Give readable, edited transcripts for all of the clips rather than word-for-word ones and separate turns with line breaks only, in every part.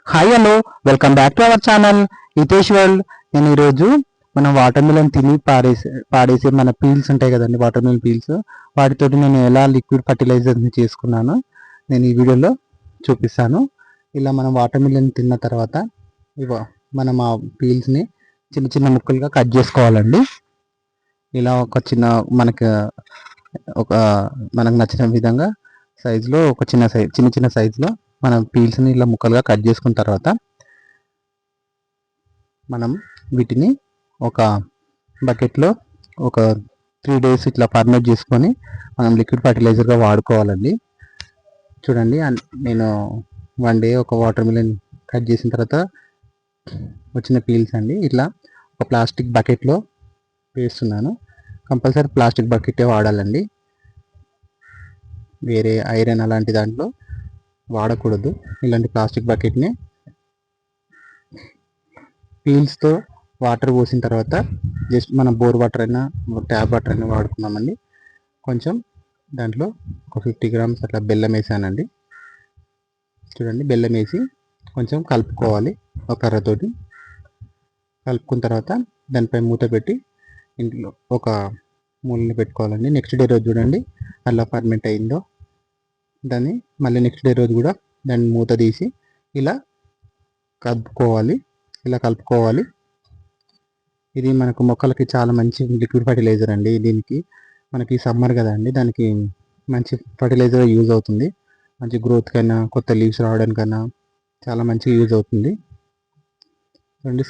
Hi hello, welcome back to our channel Hitesh world. నేను ఈరోజు మనం వాటర్ మిలన్ తిని పాడేసే మన పీల్స్ ఉంటాయి కదండి, వాటర్ మిలన్ పీల్స్, వాటితోటి నేను ఎలా లిక్విడ్ ఫర్టిలైజర్ని చేసుకున్నాను నేను ఈ వీడియోలో చూపిస్తాను. ఇలా మనం వాటర్ మిలన్ తిన్న తర్వాత మనం ఆ పీల్స్ని చిన్న చిన్న ముక్కలుగా కట్ చేసుకోవాలండి. ఇలా మనకు నచ్చిన విధంగా సైజులో చిన్న చిన్న సైజులో మనం పీల్స్ని ఇలా ముక్కలుగా కట్ చేసుకున్న తర్వాత మనం వీటిని ఒక బకెట్లో ఒక 3 days ఇట్లా ఫర్మేట్ చేసుకొని మనం లిక్విడ్ ఫర్టిలైజర్గా వాడుకోవాలండి. చూడండి, నేను 1 day ఒక వాటర్ మిలన్ కట్ చేసిన తర్వాత వచ్చిన పీల్స్ అండి. ఇట్లా ఒక ప్లాస్టిక్ బకెట్లో వేస్తున్నాను. కంపల్సరీ ప్లాస్టిక్ బకెటే వాడాలండి, వేరే ఐరన్ అలాంటి దాంట్లో వాడకూడదు. ఇలాంటి ప్లాస్టిక్ బకెట్ని పీల్స్తో వాటర్ పోసిన తర్వాత జస్ట్ మనం బోర్ వాటర్ అయినా ట్యాప్ వాటర్ అయినా వాడుకున్నామండి. కొంచెం దాంట్లో ఒక 50 grams అట్లా బెల్లం వేసానండి. చూడండి, బెల్లం వేసి కొంచెం కలుపుకోవాలి. ఒక కర్రతోటి కలుపుకున్న తర్వాత దానిపై మూత పెట్టి ఇంట్లో ఒక మూలని పెట్టుకోవాలండి. నెక్స్ట్ డే రోజు చూడండి అలా ఫర్మెంట్ అయిందో, దాన్ని మళ్ళీ నెక్స్ట్ డే రోజు కూడా దాన్ని మూత తీసి ఇలా కలుపుకోవాలి. ఇది మనకు మొక్కలకి చాలా మంచి లిక్విడ్ ఫర్టిలైజర్ అండి. దీనికి మనకి సమ్మర్ కదండి, దానికి మంచి ఫర్టిలైజర్ యూజ్ అవుతుంది. మంచి గ్రోత్ కైనా కొత్త లీవ్స్ రావడానికైనా చాలా మంచిగా యూజ్ అవుతుంది. చూడండి,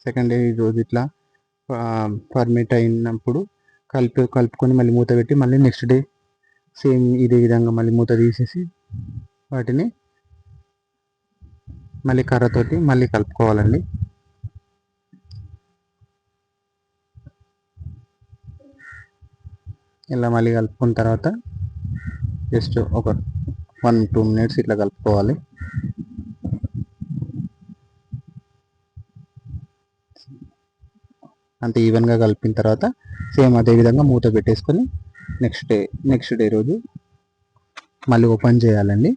సెకండ్ డే రోజు ఇట్లా ఫర్మెంట్ అయినప్పుడు కలుపుకొని మళ్ళీ మూత పెట్టి మళ్ళీ నెక్స్ట్ డే సేమ్ ఇదే విధంగా మళ్ళీ మూత తీసేసి వాటిని మళ్ళీ కర్రతోటి మళ్ళీ కలుపుకోవాలండి. ఇలా మళ్ళీ కలుపుకున్న తర్వాత జస్ట్ ఒక 1-2 minutes ఇట్లా కలుపుకోవాలి. అంత ఈవెన్గా కలిపిన తర్వాత సేమ్ అదే విధంగా మూత పెట్టేసుకొని నెక్స్ట్ డే రోజు మళ్ళీ ఓపెన్ చేయాలండి.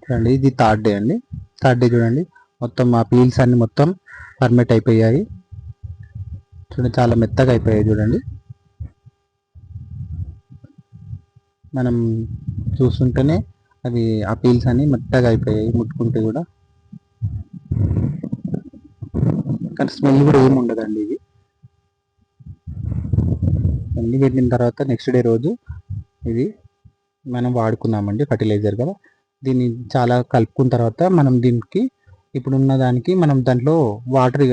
చూడండి, ఇది థర్డ్ డే అండి. థర్డ్ డే చూడండి, మొత్తం ఆ పీల్స్ అన్ని మొత్తం ఫర్మేట్ అయిపోయాయి. చూడండి, చాలా మెత్తగా అయిపోయాయి. చూడండి, మనం చూస్తుంటేనే అవి ఆ పీల్స్ అన్ని మెత్తగా అయిపోయాయి, ముట్టుకుంటే కూడా. కానీ స్మెల్ కూడా ఏమి ఉండదండి. ఇది అన్ని పెట్టిన తర్వాత నెక్స్ట్ డే రోజు ఇది మనం వాడుకున్నామండి ఫర్టిలైజర్ కదా. దీన్ని చాలా కలుపుకున్న తర్వాత మనం దీనికి ఇప్పుడున్న దానికి మనం దాంట్లో వాటర్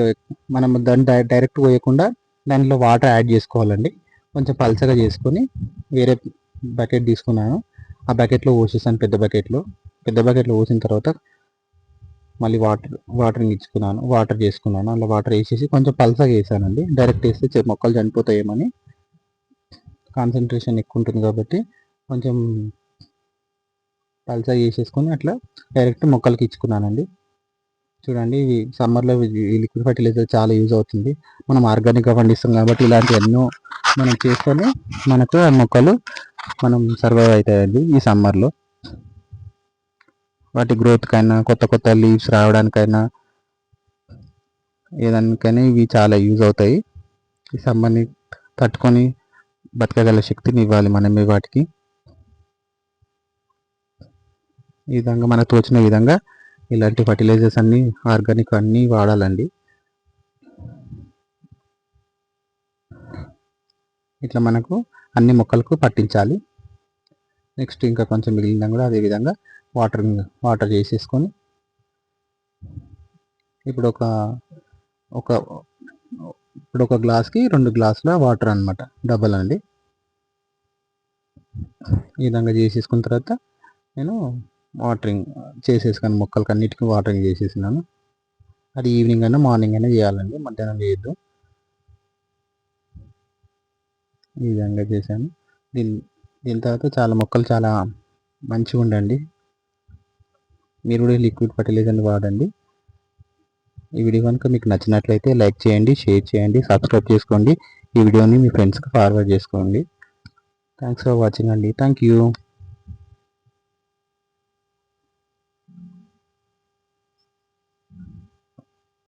మనం దాన్ని డైరెక్ట్ పోయకుండా దాంట్లో వాటర్ యాడ్ చేసుకోవాలండి. కొంచెం పల్చగా చేసుకొని వేరే బకెట్ తీసుకున్నాను, ఆ బకెట్లో పోసేసాను. పెద్ద బకెట్లో పోసిన తర్వాత మళ్ళీ వాటర్ చేసుకున్నాను. అలా వాటర్ వేసేసి కొంచెం పల్చగా వేసానండి. డైరెక్ట్ వేస్తే మొక్కలు చనిపోతాయేమని, కాన్సన్ట్రేషన్ ఎక్కువ ఉంటుంది కాబట్టి కొంచెం పల్చగా వేసేసుకొని అట్లా డైరెక్ట్ మొక్కలకి ఇచ్చుకున్నానండి. చూడండి, ఇవి సమ్మర్లో ఈ లిక్విడ్ ఫర్టిలైజర్ చాలా యూజ్ అవుతుంది. మనం ఆర్గానిక్గా పండిస్తాం కాబట్టి ఇలాంటి ఎన్నో మనం చేసుకొని మనకు ఆ మొక్కలు మనం సర్వైవ్ అవుతాయండి. ఈ సమ్మర్లో వాటి గ్రోత్కైనా కొత్త లీవ్స్ రావడానికైనా ఏదానికైనా ఇవి చాలా యూజ్ అవుతాయి. ఈ సమ్మర్ని తట్టుకొని బతకగల శక్తిని ఇవ్వాలి మనమే వాటికి. ఈ విధంగా మనకు తోచిన విధంగా ఇలాంటి ఫర్టిలైజర్స్ అన్నీ ఆర్గానిక్ అన్నీ వాడాలండి. ఇట్లా మనకు అన్ని మొక్కలకు పట్టించాలి. నెక్స్ట్ ఇంకా కొంచెం మిగిలిన కూడా అదేవిధంగా వాటర్ చేసేసుకొని ఇప్పుడు ఒక గ్లాస్కి 2 గ్లాసుల వాటర్ అనమాట, డబల్ అండి. ఈ విధంగా చేసేసుకున్న తర్వాత నేను వాటరింగ్ చేసేసుకుని మొక్కలకి అన్నిటికీ వాటరింగ్ చేసేసినాను. అది ఈవినింగ్ అయినా మార్నింగ్ అయినా చేయాలండి, మధ్యాహ్నం చేయొద్దు. ఈ విధంగా చేశాను. దీని తర్వాత చాలా మొక్కలు చాలా మంచిగా ఉండండి. మీరు కూడా లిక్విడ్ ఫర్టిలైజర్ని వాడండి. ఈ వీడియో కనుక మీకు నచ్చినట్లయితే లైక్ చేయండి, షేర్ చేయండి, సబ్స్క్రైబ్ చేసుకోండి. ఈ వీడియోని మీ ఫ్రెండ్స్కి ఫార్వర్డ్ చేసుకోండి. థ్యాంక్స్ ఫర్ వాచింగ్ అండి. Thank you.